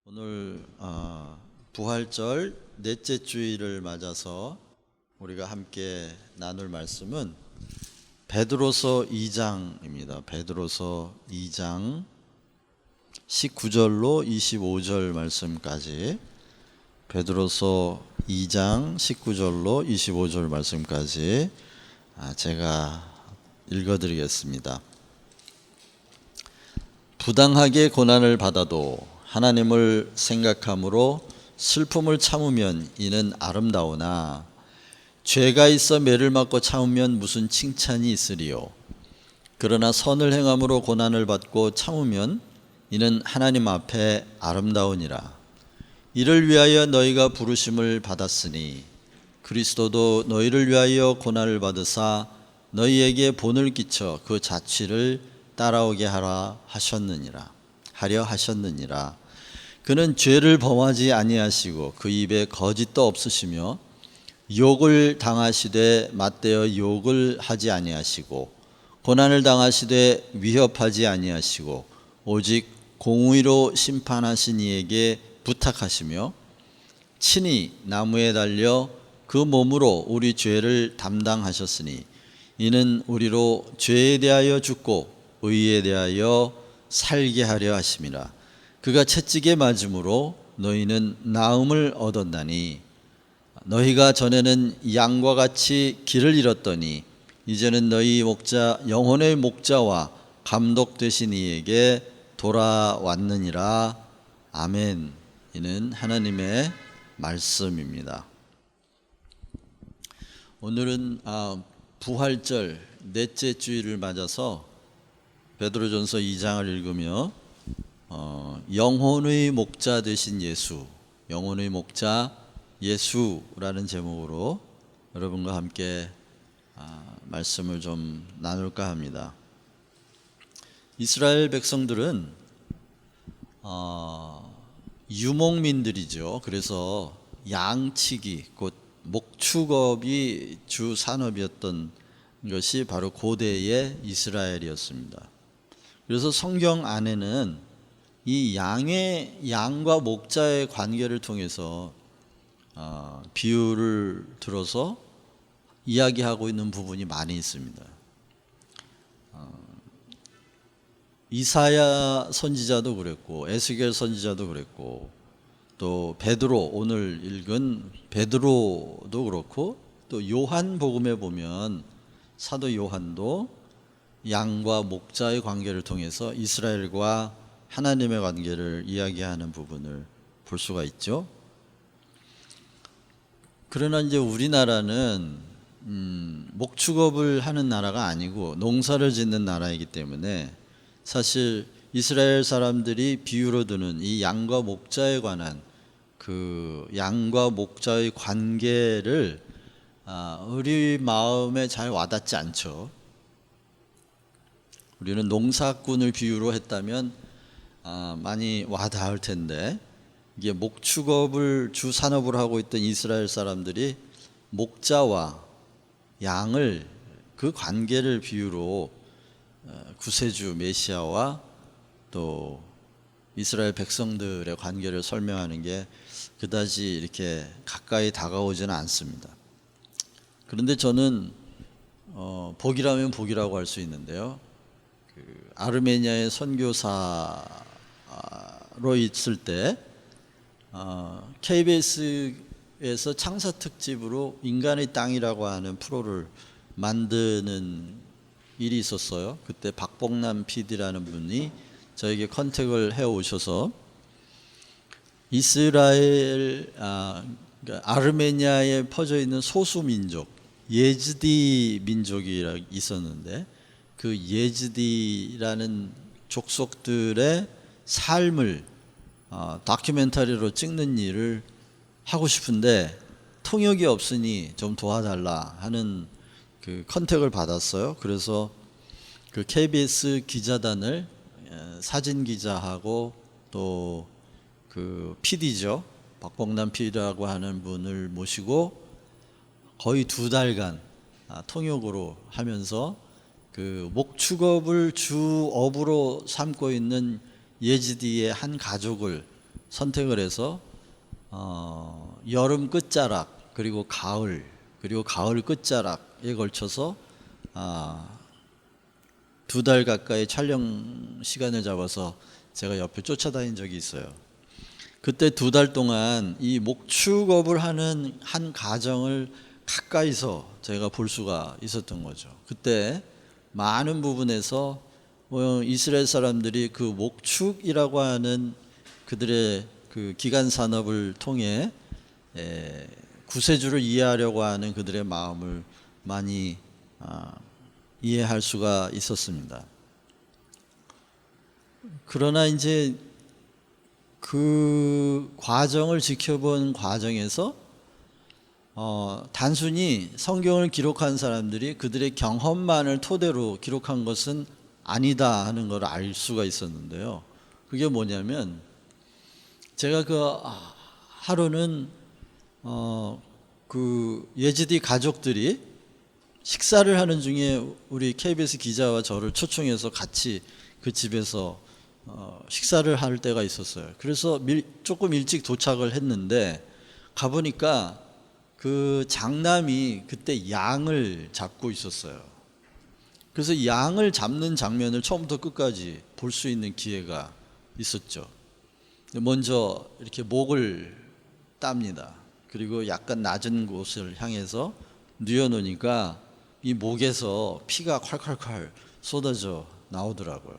오늘 부활절 넷째 주일을 맞아서 우리가 함께 나눌 말씀은 베드로서 2장입니다. 베드로서 2장 19절로 25절 말씀까지, 베드로서 2장 19절로 25절 말씀까지 제가 읽어드리겠습니다. 부당하게 고난을 받아도 하나님을 생각함으로 슬픔을 참으면 이는 아름다우나 죄가 있어 매를 맞고 참으면 무슨 칭찬이 있으리요. 그러나 선을 행함으로 고난을 받고 참으면 이는 하나님 앞에 아름다우니라. 이를 위하여 너희가 부르심을 받았으니 그리스도도 너희를 위하여 고난을 받으사 너희에게 본을 끼쳐 그 자취를 따라오게 하려 하셨느니라. 그는 죄를 범하지 아니하시고 그 입에 거짓도 없으시며 욕을 당하시되 맞대어 욕을 하지 아니하시고 고난을 당하시되 위협하지 아니하시고 오직 공의로 심판하신 이에게 부탁하시며 친히 나무에 달려 그 몸으로 우리 죄를 담당하셨으니 이는 우리로 죄에 대하여 죽고 의에 대하여 살게 하려 하심이라. 그가 채찍에 맞음으로 너희는 나음을 얻었나니 너희가 전에는 양과 같이 길을 잃었더니 이제는 너희 목자 영혼의 목자와 감독 되신 이에게 돌아왔느니라. 아멘. 이는 하나님의 말씀입니다. 오늘은 부활절 넷째 주일을 맞아서 베드로전서 2장을 읽으며 영혼의 목자 되신 예수, 영혼의 목자 예수라는 제목으로 여러분과 함께 말씀을 좀 나눌까 합니다. 이스라엘 백성들은 유목민들이죠. 그래서 양치기, 곧 목축업이 주 산업이었던 것이 바로 고대의 이스라엘이었습니다. 그래서 성경 안에는 이 양과 목자의 관계를 통해서 비유를 들어서 이야기하고 있는 부분이 많이 있습니다. 이사야 선지자도 그랬고 에스겔 선지자도 그랬고 또 베드로, 오늘 읽은 베드로도 그렇고 또 요한복음에 보면 사도 요한도 양과 목자의 관계를 통해서 이스라엘과 하나님의 관계를 이야기하는 부분을 볼 수가 있죠. 그러나 이제 우리나라는 목축업을 하는 나라가 아니고 농사를 짓는 나라이기 때문에 사실 이스라엘 사람들이 비유로 드는 이 양과 목자에 관한 그 양과 목자의 관계를 우리 마음에 잘 와닿지 않죠. 우리는 농사꾼을 비유로 했다면 많이 와닿을 텐데, 이게 목축업을 주 산업으로 하고 있던 이스라엘 사람들이 목자와 양을 그 관계를 비유로 구세주 메시아와 또 이스라엘 백성들의 관계를 설명하는 게 그다지 이렇게 가까이 다가오지는 않습니다. 그런데 저는 복이라면 복이라고 할 수 있는데요. 아르메니아의 선교사로 있을 때 KBS에서 창사 특집으로 인간의 땅이라고 하는 프로를 만드는 일이 있었어요. 그때 박복남 PD라는 분이 저에게 컨택을 해 오셔서 이스라엘 아르메니아에 퍼져 있는 소수 민족 예즈디 민족이 있었는데 그 예즈디라는 족속들의 삶을 다큐멘터리로 찍는 일을 하고 싶은데 통역이 없으니 좀 도와달라 하는 그 컨택을 받았어요. 그래서 그 KBS 기자단을 사진 기자하고 또 그 PD죠, 박봉남 PD라고 하는 분을 모시고 거의 2달간 통역으로 하면서 그 목축업을 주업으로 삼고 있는 예지디의 한 가족을 선택을 해서 여름 끝자락 그리고 가을 끝자락에 걸쳐서 2달 가까이 촬영 시간을 잡아서 제가 옆에 쫓아다닌 적이 있어요. 그때 2달 동안 이 목축업을 하는 한 가정을 가까이서 제가 볼 수가 있었던 거죠. 그때 많은 부분에서 이스라엘 사람들이 그 목축이라고 하는 그들의 그 기간 산업을 통해 구세주를 이해하려고 하는 그들의 마음을 많이 이해할 수가 있었습니다. 그러나 이제 그 과정을 지켜본 과정에서 단순히 성경을 기록한 사람들이 그들의 경험만을 토대로 기록한 것은 아니다 하는 걸 알 수가 있었는데요. 그게 뭐냐면 제가 하루는 그 예지디 가족들이 식사를 하는 중에 우리 KBS 기자와 저를 초청해서 같이 그 집에서 식사를 할 때가 있었어요. 그래서 조금 일찍 도착을 했는데 가보니까 그 장남이 그때 양을 잡고 있었어요. 그래서 양을 잡는 장면을 처음부터 끝까지 볼 수 있는 기회가 있었죠. 먼저 이렇게 목을 땁니다. 그리고 약간 낮은 곳을 향해서 뉘어놓으니까 이 목에서 피가 콸콸콸 쏟아져 나오더라고요.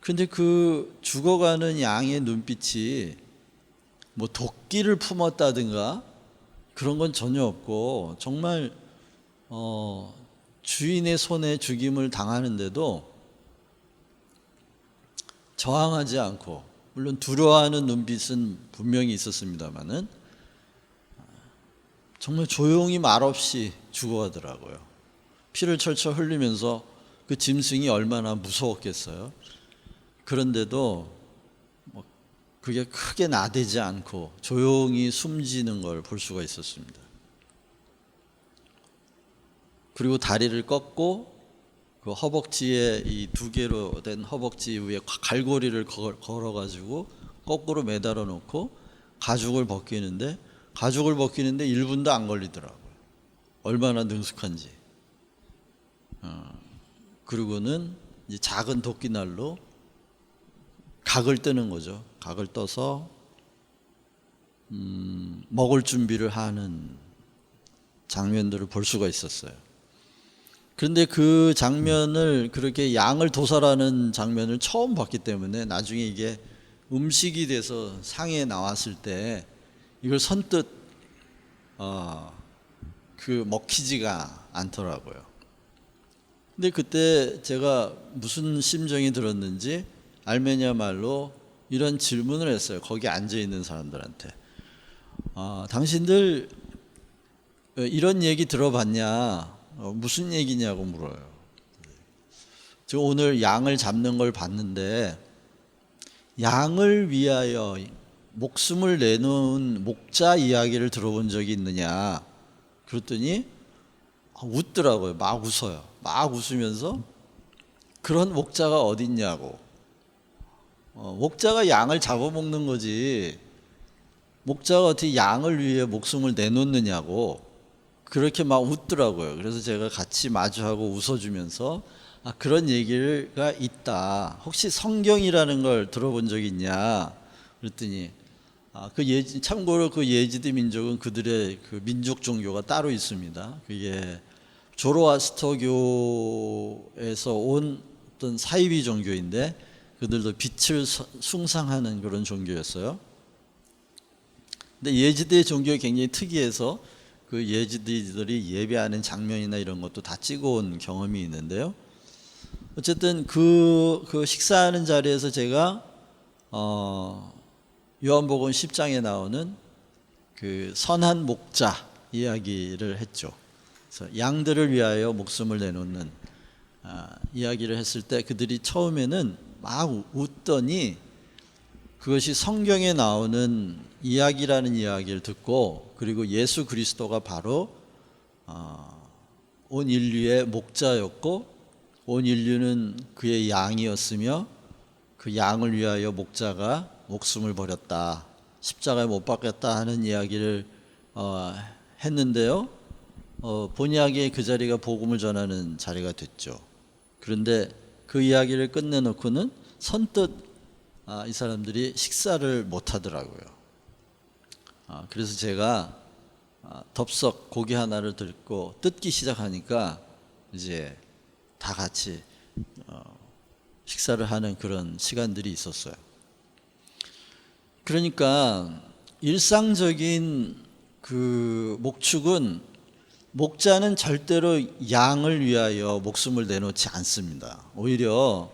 근데 그 죽어가는 양의 눈빛이 뭐 도끼를 품었다든가 그런 건 전혀 없고 정말 주인의 손에 죽임을 당하는데도 저항하지 않고, 물론 두려워하는 눈빛은 분명히 있었습니다마는 정말 조용히 말없이 죽어가더라고요. 피를 철철 흘리면서 그 짐승이 얼마나 무서웠겠어요. 그런데도 그게 크게 나대지 않고 조용히 숨지는 걸 볼 수가 있었습니다. 그리고 다리를 꺾고 그 허벅지에 이 2개로 된 허벅지 위에 갈고리를 걸어가지고 거꾸로 매달아 놓고 가죽을 벗기는데 1분도 안 걸리더라고요. 얼마나 능숙한지. 그리고는 이제 작은 도끼날로 각을 뜨는 거죠. 각을 떠서 먹을 준비를 하는 장면들을 볼 수가 있었어요. 그런데 그 장면을, 그렇게 양을 도살하는 장면을 처음 봤기 때문에 나중에 이게 음식이 돼서 상에 나왔을 때 이걸 선뜻 먹히지가 않더라고요. 근데 그때 제가 무슨 심정이 들었는지 알메니아 말로 이런 질문을 했어요. 거기 앉아 있는 사람들한테. 당신들 이런 얘기 들어봤냐? 무슨 얘기냐고 물어요. 저 오늘 양을 잡는 걸 봤는데 양을 위하여 목숨을 내놓은 목자 이야기를 들어본 적이 있느냐? 그랬더니 웃더라고요. 막 웃어요. 막 웃으면서 그런 목자가 어딨냐고. 목자가 양을 잡아먹는 거지 목자가 어떻게 양을 위해 목숨을 내놓느냐고 그렇게 막 웃더라고요. 그래서 제가 같이 마주하고 웃어주면서 그런 얘기가 있다. 혹시 성경이라는 걸 들어본 적 있냐? 그랬더니 참고로 그 예지드 민족은 그들의 그 민족 종교가 따로 있습니다. 그게 조로아스터교에서 온 어떤 사이비 종교인데 그들도 빛을 숭상하는 그런 종교였어요. 근데 예지드의 종교가 굉장히 특이해서 그 예지드들이 예배하는 장면이나 이런 것도 다 찍어온 경험이 있는데요. 어쨌든 그 식사하는 자리에서 제가 요한복음 10장에 나오는 그 선한 목자 이야기를 했죠. 그래서 양들을 위하여 목숨을 내놓는 이야기를 했을 때 그들이 처음에는 막 웃더니 그것이 성경에 나오는 이야기라는 이야기를 듣고, 그리고 예수 그리스도가 바로 온 인류의 목자였고 온 인류는 그의 양이었으며 그 양을 위하여 목자가 목숨을 버렸다, 십자가에 못 박혔다 하는 이야기를 했는데요. 본이야기의 그 자리가 복음을 전하는 자리가 됐죠. 그런데 그 이야기를 끝내놓고는 선뜻 이 사람들이 식사를 못 하더라고요. 그래서 제가 덥석 고기 하나를 들고 뜯기 시작하니까 이제 다 같이 식사를 하는 그런 시간들이 있었어요. 그러니까 일상적인 그 목축은, 목자는 절대로 양을 위하여 목숨을 내놓지 않습니다. 오히려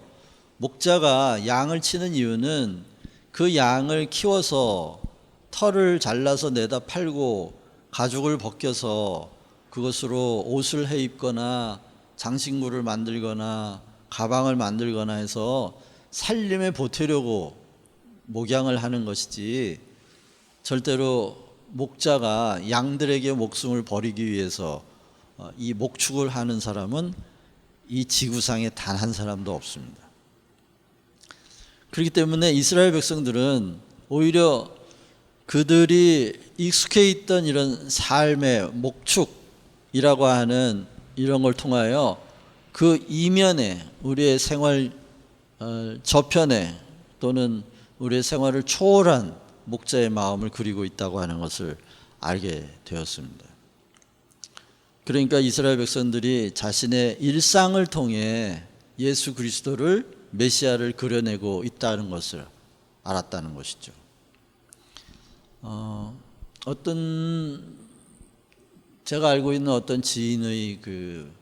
목자가 양을 치는 이유는 그 양을 키워서 털을 잘라서 내다 팔고 가죽을 벗겨서 그것으로 옷을 해 입거나 장식물을 만들거나 가방을 만들거나 해서 살림에 보태려고 목양을 하는 것이지, 절대로 목자가 양들에게 목숨을 버리기 위해서 이 목축을 하는 사람은 이 지구상에 단 한 사람도 없습니다. 그렇기 때문에 이스라엘 백성들은 오히려 그들이 익숙해 있던 이런 삶의 목축이라고 하는 이런 걸 통하여 그 이면에, 우리의 생활 저편에 또는 우리의 생활을 초월한 목자의 마음을 그리고 있다고 하는 것을 알게 되었습니다. 그러니까 이스라엘 백성들이 자신의 일상을 통해 예수 그리스도를, 메시아를 그려내고 있다는 것을 알았다는 것이죠. 제가 알고 있는 어떤 지인의 그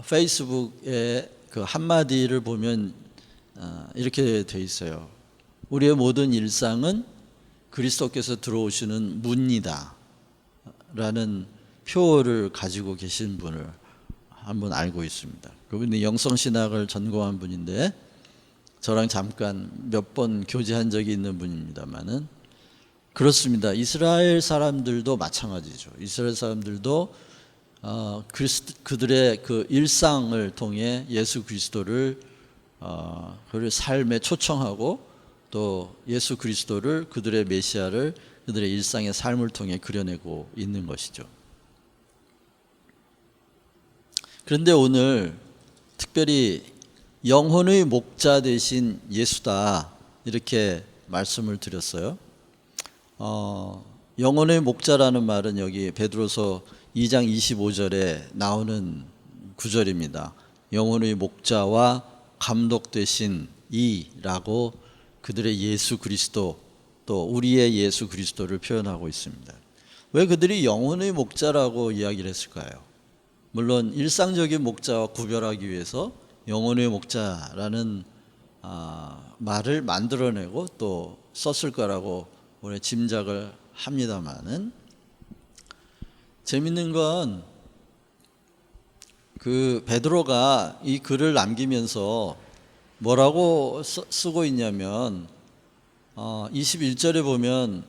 페이스북에 그 한마디를 보면 이렇게 돼 있어요. 우리의 모든 일상은 그리스도께서 들어오시는 문이다 라는 표어를 가지고 계신 분을 한번 알고 있습니다. 그분이 영성신학을 전공한 분인데 저랑 잠깐 몇 번 교제한 적이 있는 분입니다만은, 그렇습니다. 이스라엘 사람들도 마찬가지죠. 이스라엘 사람들도 그들의 그 일상을 통해 예수 그리스도를 그들의 삶에 초청하고, 또 예수 그리스도를, 그들의 메시아를 그들의 일상의 삶을 통해 그려내고 있는 것이죠. 그런데 오늘 특별히 영혼의 목자 되신 예수다, 이렇게 말씀을 드렸어요. 영혼의 목자라는 말은 여기 베드로서 2장 25절에 나오는 구절입니다. 영혼의 목자와 감독 되신 이라고 그들의 예수 그리스도, 또 우리의 예수 그리스도를 표현하고 있습니다. 왜 그들이 영혼의 목자라고 이야기를 했을까요? 물론 일상적인 목자와 구별하기 위해서 영혼의 목자라는 말을 만들어내고 또 썼을 거라고 우리 짐작을 합니다만은, 재밌는 건 그 베드로가 이 글을 남기면서 뭐라고 쓰고 있냐면 21절에 보면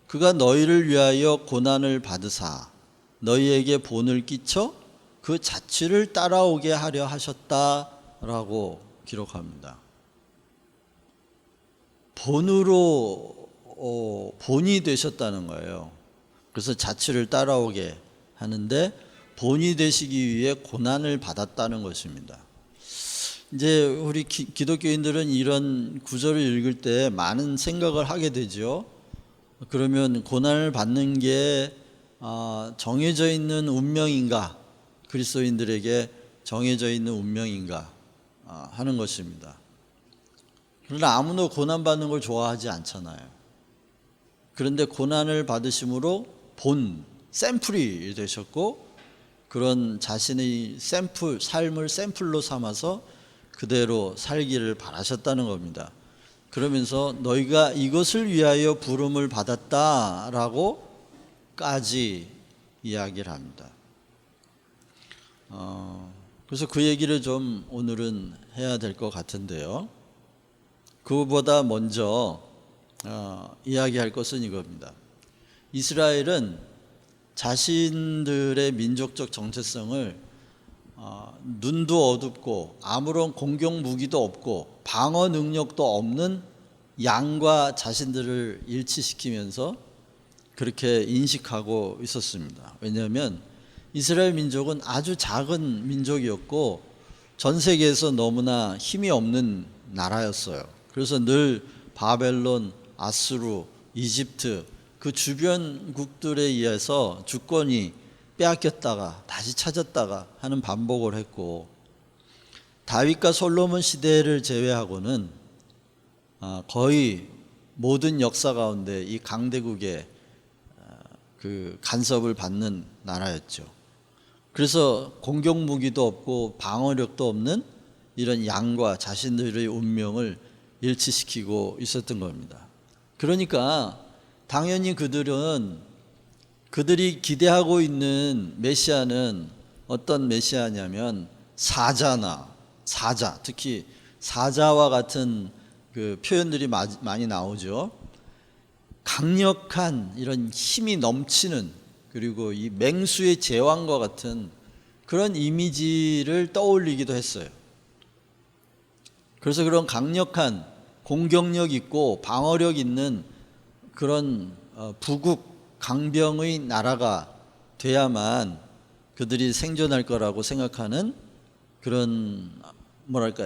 그가 너희를 위하여 고난을 받으사 너희에게 본을 끼쳐 그 자취를 따라오게 하려 하셨다라고 기록합니다. 본으로 본이 되셨다는 거예요. 그래서 자취를 따라오게 하는데 본이 되시기 위해 고난을 받았다는 것입니다. 이제 우리 기독교인들은 이런 구절을 읽을 때 많은 생각을 하게 되죠. 그러면 고난을 받는 게 정해져 있는 운명인가, 그리스도인들에게 정해져 있는 운명인가 하는 것입니다. 그러나 아무도 고난받는 걸 좋아하지 않잖아요. 그런데 고난을 받으심으로 본, 샘플이 되셨고, 그런 자신의 삶을 샘플로 삼아서 그대로 살기를 바라셨다는 겁니다. 그러면서 너희가 이것을 위하여 부름을 받았다라고까지 이야기를 합니다. 그래서 그 얘기를 좀 오늘은 해야 될 것 같은데요. 그보다 먼저 이야기할 것은 이겁니다. 이스라엘은 자신들의 민족적 정체성을 눈도 어둡고 아무런 공격 무기도 없고 방어 능력도 없는 양과 자신들을 일치시키면서 그렇게 인식하고 있었습니다. 왜냐하면 이스라엘 민족은 아주 작은 민족이었고 전 세계에서 너무나 힘이 없는 나라였어요. 그래서 늘 바벨론, 아수르, 이집트 그 주변국들에 의해서 주권이 빼앗겼다가 다시 찾았다가 하는 반복을 했고, 다윗과 솔로몬 시대를 제외하고는 거의 모든 역사 가운데 이 강대국의 그 간섭을 받는 나라였죠. 그래서 공격 무기도 없고 방어력도 없는 이런 양과 자신들의 운명을 일치시키고 있었던 겁니다. 그러니까 당연히 그들이 기대하고 있는 메시아는 어떤 메시아냐면 사자, 특히 사자와 같은 그 표현들이 많이 나오죠. 강력한 이런 힘이 넘치는, 그리고 이 맹수의 제왕과 같은 그런 이미지를 떠올리기도 했어요. 그래서 그런 강력한 공격력 있고 방어력 있는 그런 부국 강병의 나라가 돼야만 그들이 생존할 거라고 생각하는 그런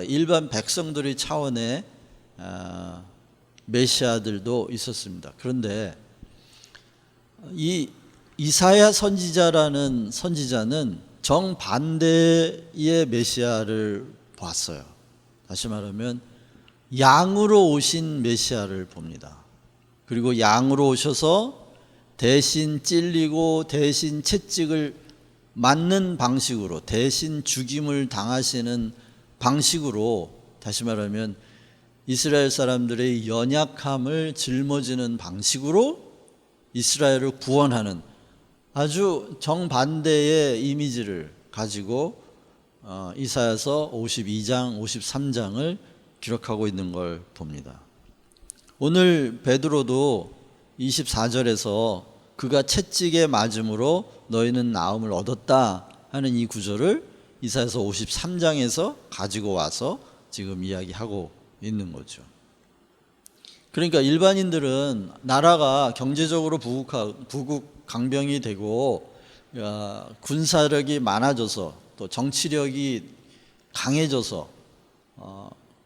일반 백성들의 차원의 메시아들도 있었습니다. 그런데 이 이사야 선지자라는 선지자는 정반대의 메시아를 봤어요. 다시 말하면 양으로 오신 메시아를 봅니다. 그리고 양으로 오셔서 대신 찔리고 대신 채찍을 맞는 방식으로, 대신 죽임을 당하시는 방식으로, 다시 말하면 이스라엘 사람들의 연약함을 짊어지는 방식으로 이스라엘을 구원하는 아주 정반대의 이미지를 가지고 이사야서 52장, 53장을 기록하고 있는 걸 봅니다. 오늘 베드로도 24절에서 그가 채찍에 맞음으로 너희는 나음을 얻었다 하는 이 구절을 이사야서 53장에서 가지고 와서 지금 이야기하고 있는 거죠. 그러니까 일반인들은 나라가 경제적으로 부국 강병이 되고 군사력이 많아져서 또 정치력이 강해져서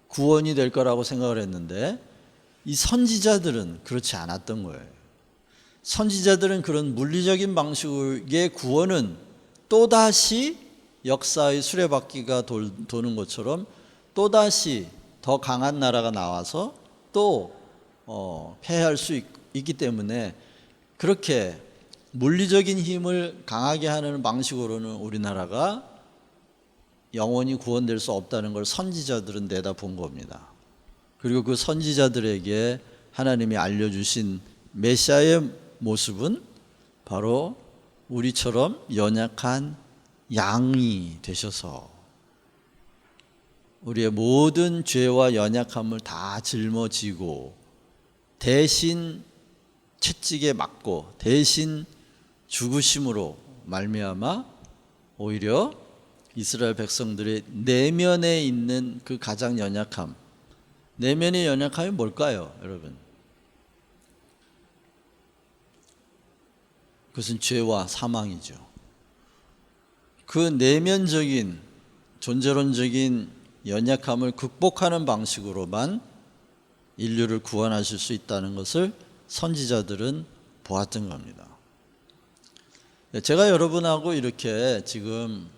구원이 될 거라고 생각을 했는데, 이 선지자들은 그렇지 않았던 거예요. 선지자들은 그런 물리적인 방식의 구원은 또다시 역사의 수레바퀴가 도는 것처럼 또다시 더 강한 나라가 나와서 또 패할 수 있기 때문에, 그렇게 물리적인 힘을 강하게 하는 방식으로는 우리나라가 영원히 구원될 수 없다는 걸 선지자들은 내다본 겁니다. 그리고 그 선지자들에게 하나님이 알려주신 메시아의 모습은 바로 우리처럼 연약한 양이 되셔서 우리의 모든 죄와 연약함을 다 짊어지고 대신 채찍에 맞고 대신 죽으심으로 말미암아 오히려 이스라엘 백성들의 내면에 있는 그 가장 연약함, 내면의 연약함이 뭘까요, 여러분? 그것은 죄와 사망이죠. 그 내면적인 존재론적인 연약함을 극복하는 방식으로만 인류를 구원하실 수 있다는 것을 선지자들은 보았던 겁니다. 제가 여러분하고 이렇게 지금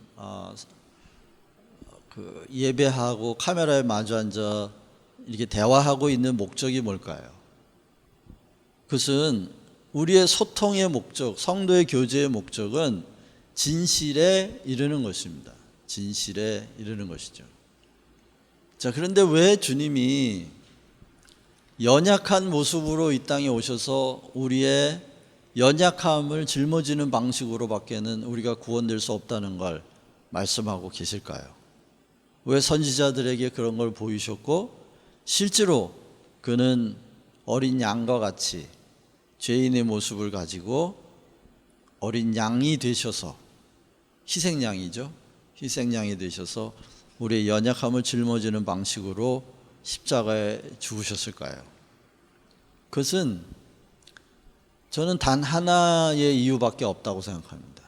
예배하고 카메라에 마주 앉아 이렇게 대화하고 있는 목적이 뭘까요? 그것은 우리의 소통의 목적, 성도의 교제의 목적은 진실에 이르는 것입니다. 진실에 이르는 것이죠. 자, 그런데 왜 주님이 연약한 모습으로 이 땅에 오셔서 우리의 연약함을 짊어지는 방식으로밖에는 우리가 구원될 수 없다는 걸 말씀하고 계실까요? 왜 선지자들에게 그런 걸 보이셨고 실제로 그는 어린 양과 같이 죄인의 모습을 가지고 어린 양이 되셔서, 희생양이죠. 희생양이 되셔서 우리의 연약함을 짊어지는 방식으로 십자가에 죽으셨을까요? 그것은 저는 단 하나의 이유밖에 없다고 생각합니다.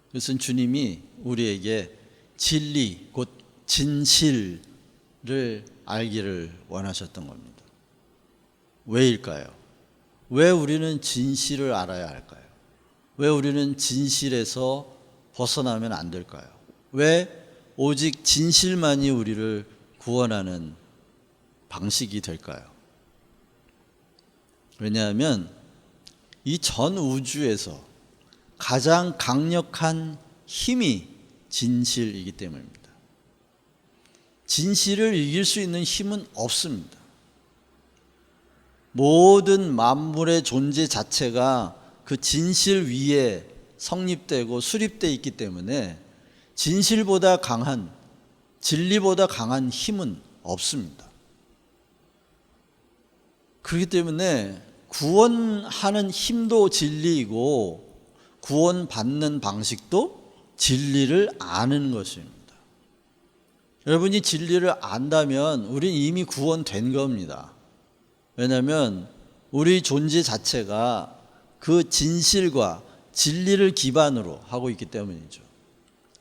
그것은 주님이 우리에게 진리, 곧 진실을 알기를 원하셨던 겁니다. 왜일까요? 왜 우리는 진실을 알아야 할까요? 왜 우리는 진실에서 벗어나면 안 될까요? 왜 오직 진실만이 우리를 구원하는 방식이 될까요? 왜냐하면 이 전 우주에서 가장 강력한 힘이 진실이기 때문입니다. 진실을 이길 수 있는 힘은 없습니다. 모든 만물의 존재 자체가 그 진실 위에 성립되고 수립되어 있기 때문에 진실보다 강한, 진리보다 강한 힘은 없습니다. 그렇기 때문에 구원하는 힘도 진리이고 구원받는 방식도 진리를 아는 것입니다. 여러분이 진리를 안다면 우린 이미 구원된 겁니다. 왜냐하면 우리 존재 자체가 그 진실과 진리를 기반으로 하고 있기 때문이죠.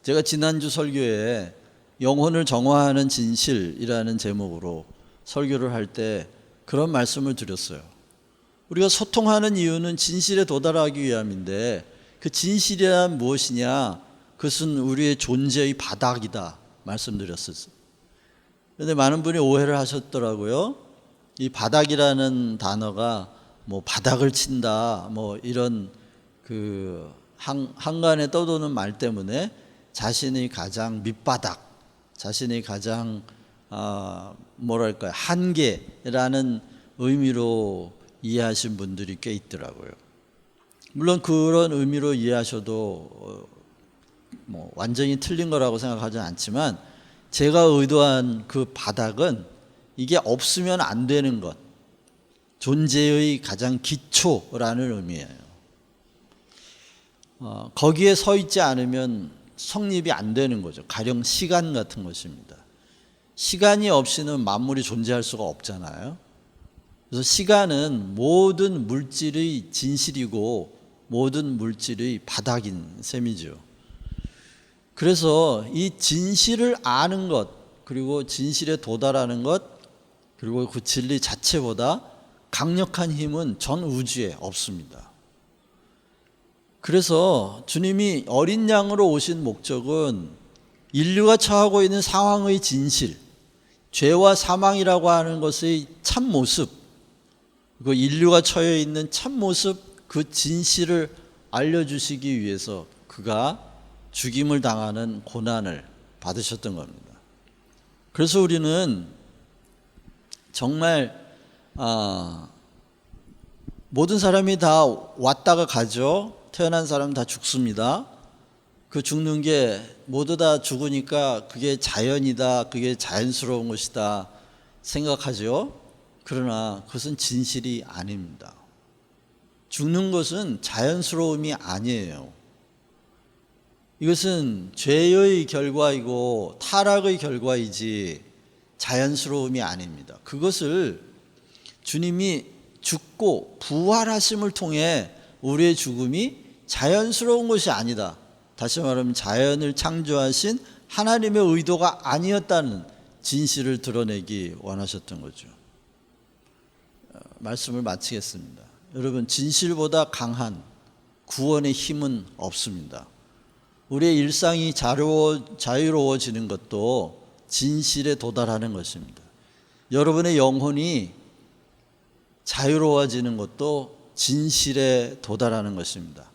제가 지난주 설교에 영혼을 정화하는 진실이라는 제목으로 설교를 할 때 그런 말씀을 드렸어요. 우리가 소통하는 이유는 진실에 도달하기 위함인데 그 진실이란 무엇이냐? 그것은 우리의 존재의 바닥이다 말씀드렸었어요. 그런데 많은 분이 오해를 하셨더라고요. 이 바닥이라는 단어가 뭐 바닥을 친다 뭐 이런 그 한간에 떠도는 말 때문에 자신의 가장 밑바닥, 자신의 가장 뭐랄까요, 한계라는 의미로 이해하신 분들이 꽤 있더라고요. 물론 그런 의미로 이해하셔도 뭐 완전히 틀린 거라고 생각하지는 않지만 제가 의도한 그 바닥은 이게 없으면 안 되는 것, 존재의 가장 기초라는 의미예요. 거기에 서 있지 않으면 성립이 안 되는 거죠. 가령 시간 같은 것입니다. 시간이 없이는 만물이 존재할 수가 없잖아요. 그래서 시간은 모든 물질의 진실이고 모든 물질의 바닥인 셈이죠. 그래서 이 진실을 아는 것, 그리고 진실에 도달하는 것, 그리고 그 진리 자체보다 강력한 힘은 전 우주에 없습니다. 그래서 주님이 어린 양으로 오신 목적은 인류가 처하고 있는 상황의 진실, 죄와 사망이라고 하는 것의 참모습, 그 인류가 처해 있는 참모습, 그 진실을 알려주시기 위해서 그가 죽임을 당하는 고난을 받으셨던 겁니다. 그래서 우리는 정말 모든 사람이 다 왔다가 가죠. 태어난 사람은 다 죽습니다. 그 죽는 게 모두 다 죽으니까 그게 자연이다, 그게 자연스러운 것이다 생각하죠. 그러나 그것은 진실이 아닙니다. 죽는 것은 자연스러움이 아니에요. 이것은 죄의 결과이고 타락의 결과이지 자연스러움이 아닙니다. 그것을 주님이 죽고 부활하심을 통해 우리의 죽음이 자연스러운 것이 아니다, 다시 말하면 자연을 창조하신 하나님의 의도가 아니었다는 진실을 드러내기 원하셨던 거죠. 말씀을 마치겠습니다. 여러분, 진실보다 강한 구원의 힘은 없습니다. 우리의 일상이 자유로워지는 것도 진실에 도달하는 것입니다. 여러분의 영혼이 자유로워지는 것도 진실에 도달하는 것입니다.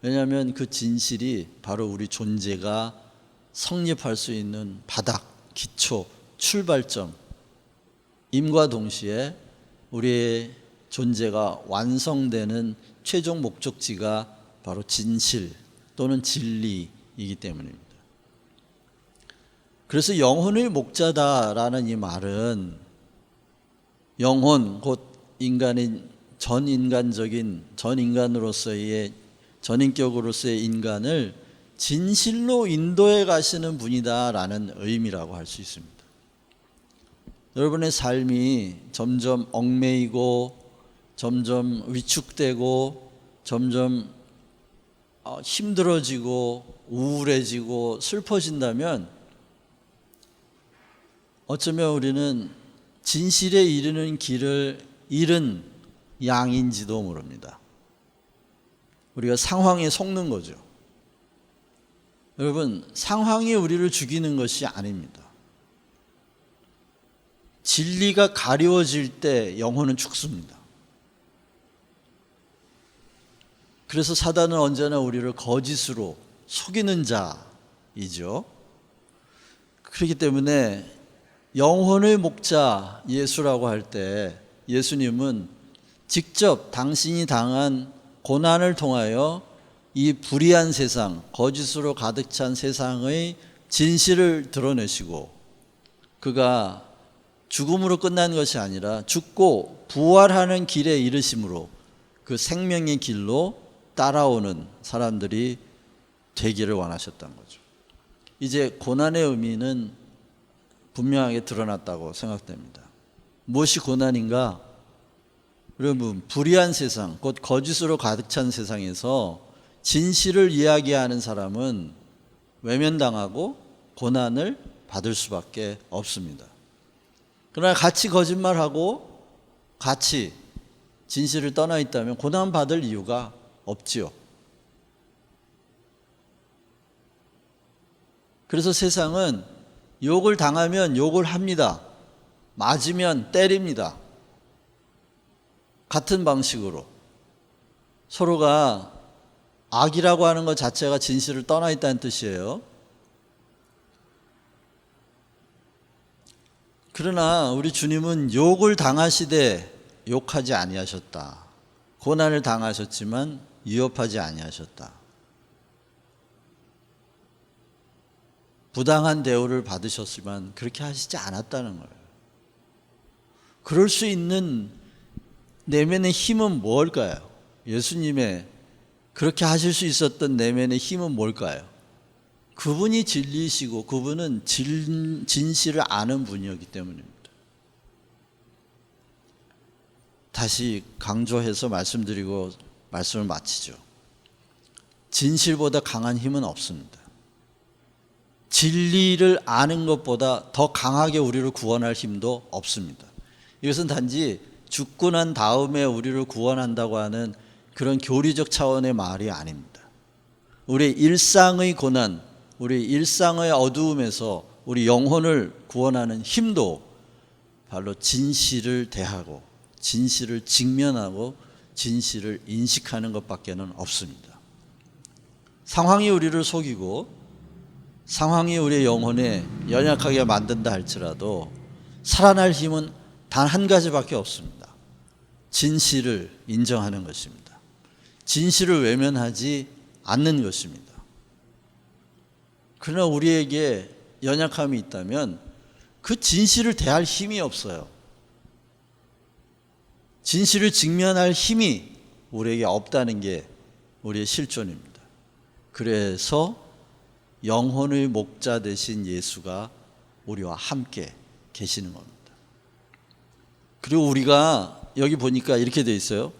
왜냐하면 그 진실이 바로 우리 존재가 성립할 수 있는 바닥, 기초, 출발점, 임과 동시에 우리의 존재가 완성되는 최종 목적지가 바로 진실 또는 진리이기 때문입니다. 그래서 영혼의 목자다라는 이 말은 영혼, 곧 인간의 전인간으로서의 전인격으로서의 인간을 진실로 인도해 가시는 분이다라는 의미라고 할 수 있습니다. 여러분의 삶이 점점 얽매이고 점점 위축되고 점점 힘들어지고 우울해지고 슬퍼진다면 어쩌면 우리는 진실에 이르는 길을 잃은 양인지도 모릅니다. 우리가 상황에 속는 거죠. 여러분, 상황이 우리를 죽이는 것이 아닙니다. 진리가 가리워질 때 영혼은 죽습니다. 그래서 사단은 언제나 우리를 거짓으로 속이는 자이죠. 그렇기 때문에 영혼의 목자 예수라고 할 때 예수님은 직접 당신이 당한 고난을 통하여 이 불의한 세상, 거짓으로 가득 찬 세상의 진실을 드러내시고, 그가 죽음으로 끝난 것이 아니라 죽고 부활하는 길에 이르심으로 그 생명의 길로 따라오는 사람들이 되기를 원하셨던 거죠. 이제 고난의 의미는 분명하게 드러났다고 생각됩니다. 무엇이 고난인가? 여러분, 불의한 세상, 곧 거짓으로 가득 찬 세상에서 진실을 이야기하는 사람은 외면당하고 고난을 받을 수밖에 없습니다. 그러나 같이 거짓말하고 같이 진실을 떠나 있다면 고난받을 이유가 없지요. 그래서 세상은 욕을 당하면 욕을 합니다. 맞으면 때립니다. 같은 방식으로 서로가 악이라고 하는 것 자체가 진실을 떠나 있다는 뜻이에요. 그러나 우리 주님은 욕을 당하시되 욕하지 아니하셨다. 고난을 당하셨지만 위협하지 아니하셨다. 부당한 대우를 받으셨지만 그렇게 하시지 않았다는 거예요. 그럴 수 있는 내면의 힘은 뭘까요? 예수님의 그렇게 하실 수 있었던 내면의 힘은 뭘까요? 그분이 진리이시고 그분은 진실을 아는 분이었기 때문입니다. 다시 강조해서 말씀드리고 말씀을 마치죠. 진실보다 강한 힘은 없습니다. 진리를 아는 것보다 더 강하게 우리를 구원할 힘도 없습니다. 이것은 단지 죽고 난 다음에 우리를 구원한다고 하는 그런 교리적 차원의 말이 아닙니다. 우리 일상의 고난, 우리 일상의 어두움에서 우리 영혼을 구원하는 힘도 바로 진실을 대하고 진실을 직면하고 진실을 인식하는 것밖에는 없습니다. 상황이 우리를 속이고 상황이 우리의 영혼에 연약하게 만든다 할지라도 살아날 힘은 단 한 가지밖에 없습니다. 진실을 인정하는 것입니다. 진실을 외면하지 않는 것입니다. 그러나 우리에게 연약함이 있다면 그 진실을 대할 힘이 없어요. 진실을 직면할 힘이 우리에게 없다는 게 우리의 실존입니다. 그래서 영혼의 목자 되신 예수가 우리와 함께 계시는 겁니다. 그리고 우리가 여기 보니까 이렇게 돼 있어요.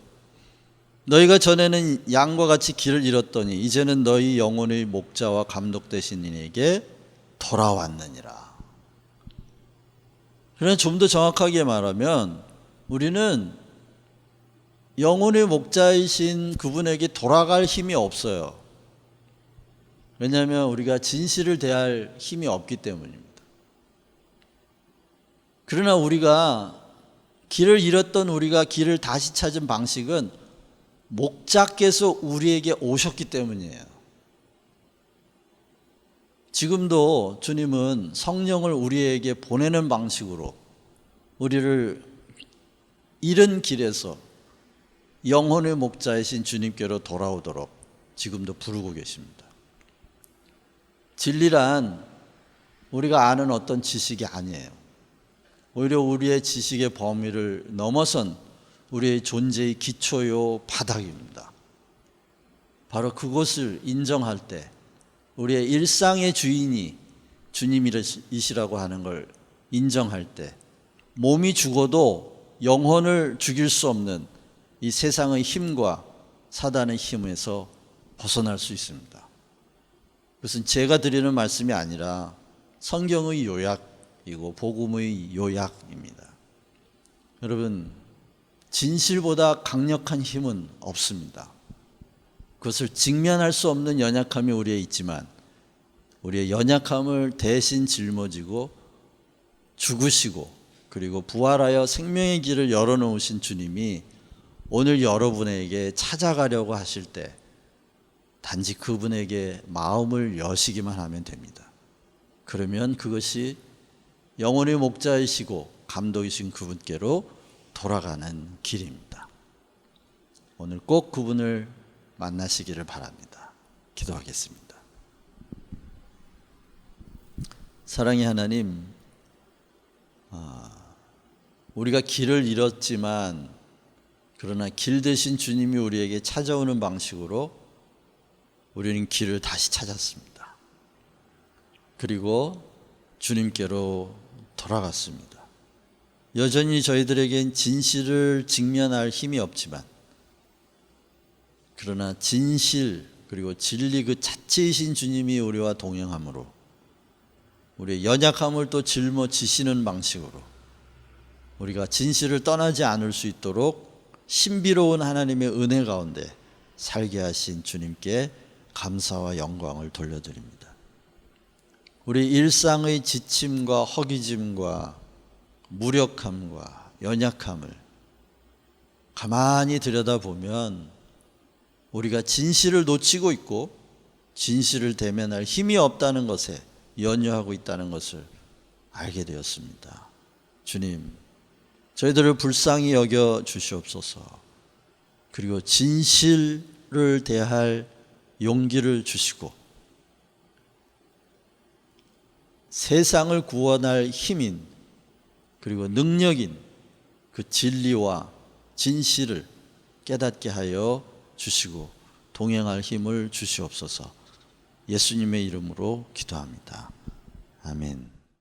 너희가 전에는 양과 같이 길을 잃었더니 이제는 너희 영혼의 목자와 감독 되신 이에게 돌아왔느니라. 그러나 좀 더 정확하게 말하면 우리는 영혼의 목자이신 그분에게 돌아갈 힘이 없어요. 왜냐하면 우리가 진실을 대할 힘이 없기 때문입니다. 그러나 우리가 길을 잃었던 우리가 길을 다시 찾은 방식은 목자께서 우리에게 오셨기 때문이에요. 지금도 주님은 성령을 우리에게 보내는 방식으로 우리를 잃은 길에서 영혼의 목자이신 주님께로 돌아오도록 지금도 부르고 계십니다. 진리란 우리가 아는 어떤 지식이 아니에요. 오히려 우리의 지식의 범위를 넘어선 우리의 존재의 기초요 바닥입니다. 바로 그것을 인정할 때 우리의 일상의 주인이 주님이시라고 하는 걸 인정할 때 몸이 죽어도 영혼을 죽일 수 없는 이 세상의 힘과 사단의 힘에서 벗어날 수 있습니다. 그것은 제가 드리는 말씀이 아니라 성경의 요약이고 복음의 요약입니다. 여러분, 진실보다 강력한 힘은 없습니다. 그것을 직면할 수 없는 연약함이 우리에 있지만 우리의 연약함을 대신 짊어지고 죽으시고 그리고 부활하여 생명의 길을 열어놓으신 주님이 오늘 여러분에게 찾아가려고 하실 때 단지 그분에게 마음을 여시기만 하면 됩니다. 그러면 그것이 영혼의 목자이시고 감독이신 그분께로 돌아가는 길입니다. 오늘 꼭 그분을 만나시기를 바랍니다. 기도하겠습니다. 사랑의 하나님, 우리가 길을 잃었지만 그러나 길 대신 주님이 우리에게 찾아오는 방식으로 우리는 길을 다시 찾았습니다. 그리고 주님께로 돌아갔습니다. 여전히 저희들에겐 진실을 직면할 힘이 없지만 그러나 진실 그리고 진리 그 자체이신 주님이 우리와 동행함으로 우리의 연약함을 또 짊어지시는 방식으로 우리가 진실을 떠나지 않을 수 있도록 신비로운 하나님의 은혜 가운데 살게 하신 주님께 감사와 영광을 돌려드립니다. 우리 일상의 지침과 허기짐과 무력함과 연약함을 가만히 들여다보면 우리가 진실을 놓치고 있고 진실을 대면할 힘이 없다는 것에 연유하고 있다는 것을 알게 되었습니다. 주님, 저희들을 불쌍히 여겨 주시옵소서. 그리고 진실을 대할 용기를 주시고 세상을 구원할 힘인 그리고 능력인 그 진리와 진실을 깨닫게 하여 주시고 동행할 힘을 주시옵소서. 예수님의 이름으로 기도합니다. 아멘.